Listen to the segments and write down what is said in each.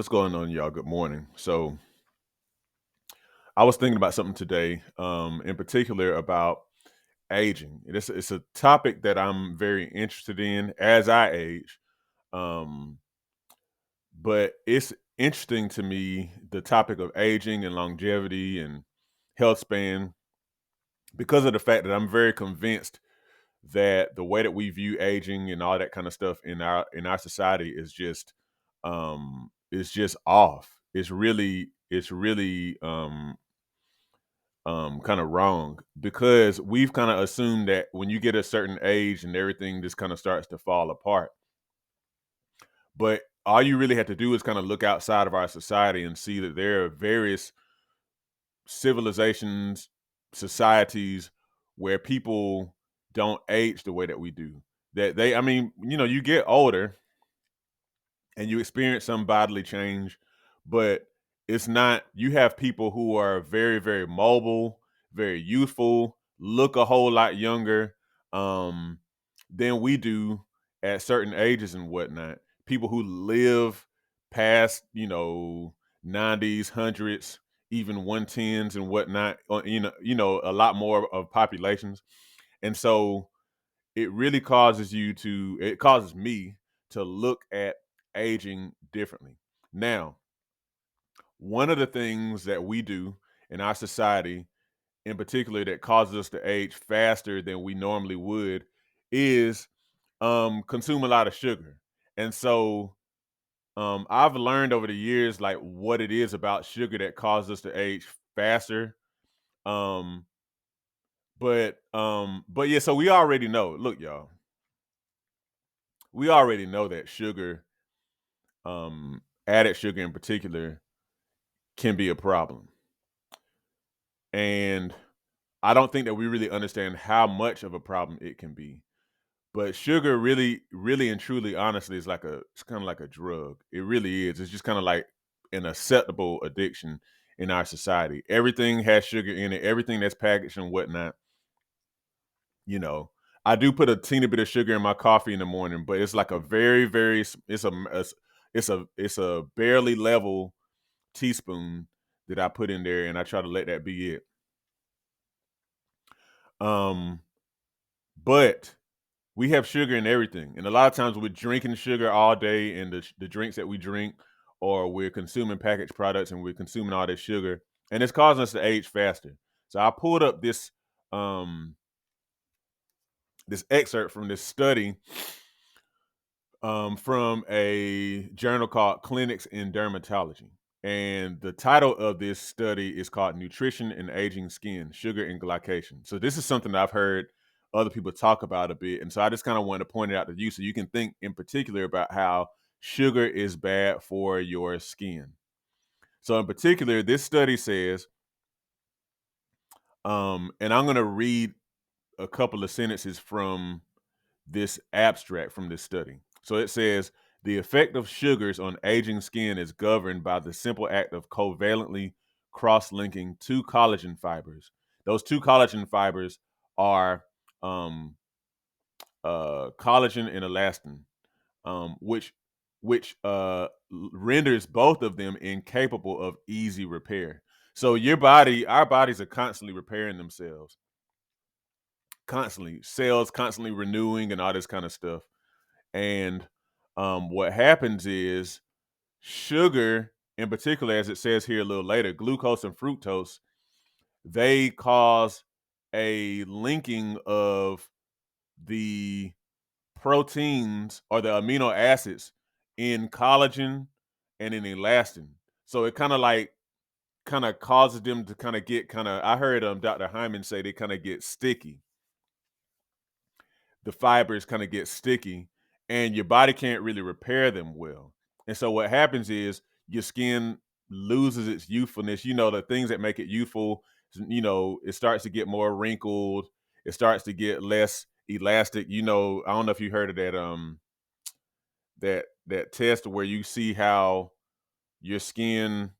What's going on, y'all? Good morning. So, I was thinking about something today, in particular about aging. It's a topic that I'm very interested in as I age. Um, but it's interesting to me the topic of aging and longevity and health span because of the fact that I'm very convinced that the way that we view aging and all that kind of stuff in our society is just off. It's really kind of wrong because we've kind of assumed that when you get a certain age and everything just kind of starts to fall apart. But all you really have to do is kind of look outside of our society and see that there are various civilizations, societies where people don't age the way that we do. I mean, you get older and you experience some bodily change, but it's not, you have people who are very, very mobile, very youthful, look a whole lot younger um, than we do at certain ages and whatnot. People who live past, 90s, hundreds, even 110s and whatnot, a lot more of populations. And so it causes me to look at aging differently. Now, one of the things that we do in our society in particular that causes us to age faster than we normally would is consume a lot of sugar. And so I've learned over the years like what it is about sugar that causes us to age faster. Um but yeah, so we already know. Look, y'all, we already know that added sugar in particular can be a problem. And I don't think that we really understand how much of a problem it can be. But sugar really, really and truly, honestly, it's kind of like a drug. It really is. It's just kind of like an acceptable addiction in our society. Everything has sugar in it, everything that's packaged and whatnot. You know, I do put a teeny bit of sugar in my coffee in the morning, but it's like a very, very, it's a barely level teaspoon that I put in there, and I try to let that be it. Um, but we have sugar in everything, and a lot of times we're drinking sugar all day, and the drinks that we drink, or we're consuming packaged products, and we're consuming all this sugar, and it's causing us to age faster. So I pulled up um this excerpt from this study from a journal called Clinics in Dermatology. And the title of this study is called Nutrition and Aging Skin, Sugar and Glycation. So this is something that I've heard other people talk about a bit. And so I just kind of wanted to point it out to you so you can think in particular about how sugar is bad for your skin. So in particular, this study says, and I'm going to read a couple of sentences from this abstract from this study. So it says the effect of sugars on aging skin is governed by the simple act of covalently cross-linking two collagen fibers. Those two collagen fibers are um, collagen and elastin, which renders both of them incapable of easy repair. So our bodies are constantly repairing themselves, constantly, cells constantly renewing and all this kind of stuff. And what happens is sugar, in particular, as it says here a little later, glucose and fructose, they cause a linking of the proteins or the amino acids in collagen and in elastin. So it kind of causes them to kind of get I heard Dr. Hyman say they kind of get sticky. The fibers kind of get sticky and your body can't really repair them well. And so what happens is your skin loses its youthfulness. The things that make it youthful, it starts to get more wrinkled, it starts to get less elastic. I don't know if you heard of that test where you see how your skin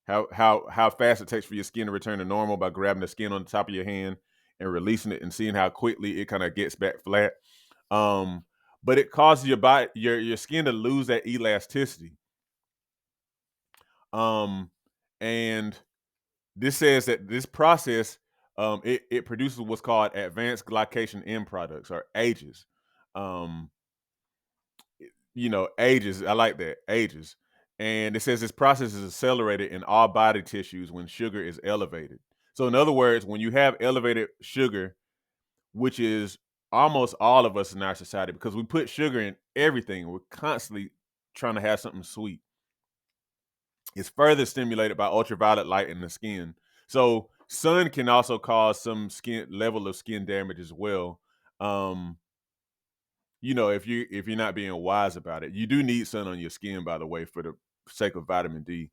how fast it takes for your skin to return to normal by grabbing the skin on the top of your hand and releasing it and seeing how quickly it kind of gets back flat. Um, but it causes your body, your skin to lose that elasticity. Um, and this says that this process it produces what's called advanced glycation end products or ages. Um, ages. I like that ages. And it says this process is accelerated in all body tissues when sugar is elevated. So, in other words, when you have elevated sugar, which is almost all of us in our society, because we put sugar in everything, we're constantly trying to have something sweet. It's further stimulated by ultraviolet light in the skin. So, sun can also cause some skin level of skin damage as well. Um, if you're not being wise about it, you do need sun on your skin, by the way, for the sake of vitamin D.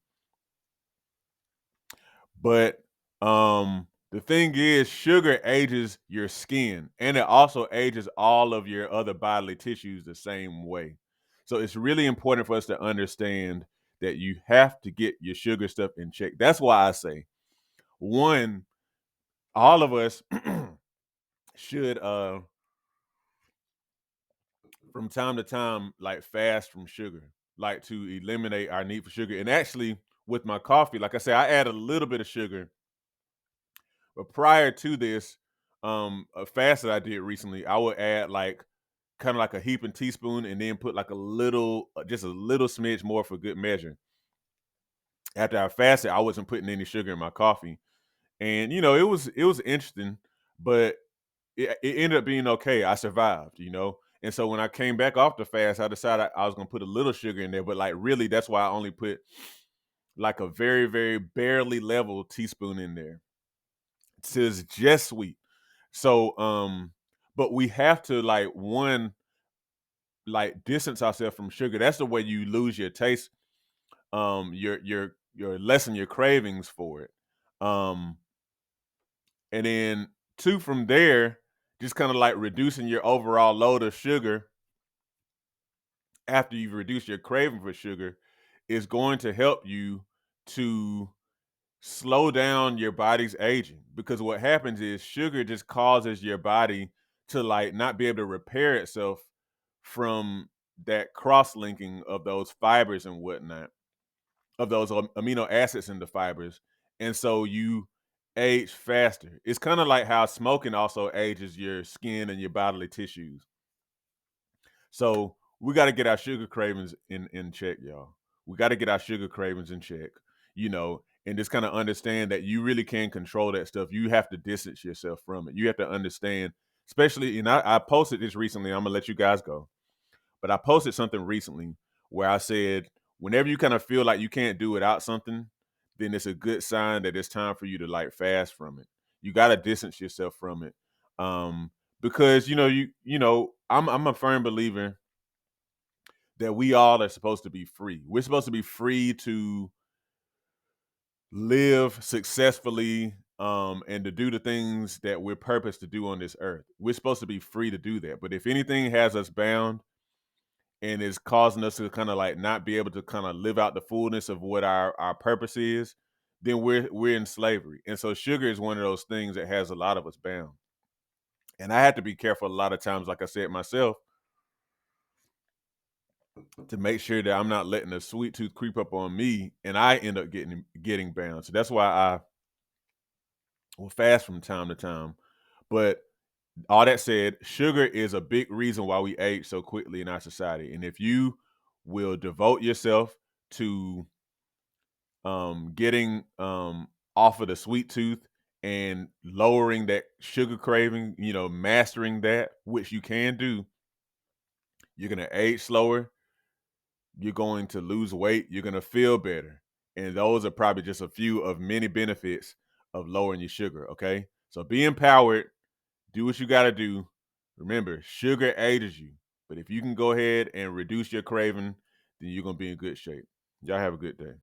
But the thing is, sugar ages your skin, and it also ages all of your other bodily tissues the same way. So it's really important for us to understand that you have to get your sugar stuff in check. That's why I say, one, all of us should from time to time, like, fast from sugar, like, to eliminate our need for sugar. And actually, with my coffee, like I said, I add a little bit of sugar, but prior to this, a fast that I did recently, I would add like kind of like a heaping teaspoon and then put like a little, just a little smidge more for good measure. After I fasted, I wasn't putting any sugar in my coffee, and it was interesting, but it ended up being okay. I survived, And so when I came back off the fast, I decided I was gonna put a little sugar in there, but like really, that's why I only put like a very, very barely level teaspoon in there. It's just sweet. So, but we have to, like, one, like, distance ourselves from sugar. That's the way you lose your taste. Your lessen your cravings for it. Um, and then two, from there, just kind of like reducing your overall load of sugar after you've reduced your craving for sugar is going to help you to slow down your body's aging, because what happens is sugar just causes your body to like not be able to repair itself from that cross linking of those fibers and whatnot, of those amino acids in the fibers. And so you age faster. It's kind of like how smoking also ages your skin and your bodily tissues. So we got to get our sugar cravings in check, y'all. We got to get our sugar cravings in check, and just kind of understand that you really can't control that stuff. You have to distance yourself from it. You have to understand, especially, and I posted this recently. I'm gonna let you guys go, but I posted something recently where I said, whenever you kind of feel like you can't do without something, then it's a good sign that it's time for you to like fast from it. You got to distance yourself from it, um, because I'm a firm believer that we all are supposed to be free. We're supposed to be free to live successfully, and to do the things that we're purposed to do on this earth. We're supposed to be free to do that. But if anything has us bound and is causing us to kind of like not be able to kind of live out the fullness of what our purpose is, then we're in slavery. And so sugar is one of those things that has a lot of us bound. And I have to be careful a lot of times, like I said myself, to make sure that I'm not letting a sweet tooth creep up on me and I end up getting bound. So that's why I will fast from time to time. But all that said, sugar is a big reason why we age so quickly in our society. And if you will devote yourself to getting off of the sweet tooth and lowering that sugar craving, mastering that, which you can do, you're gonna age slower, you're going to lose weight, you're going to feel better. And those are probably just a few of many benefits of lowering your sugar, okay? So be empowered, do what you got to do. Remember, sugar ages you. But if you can go ahead and reduce your craving, then you're going to be in good shape. Y'all have a good day.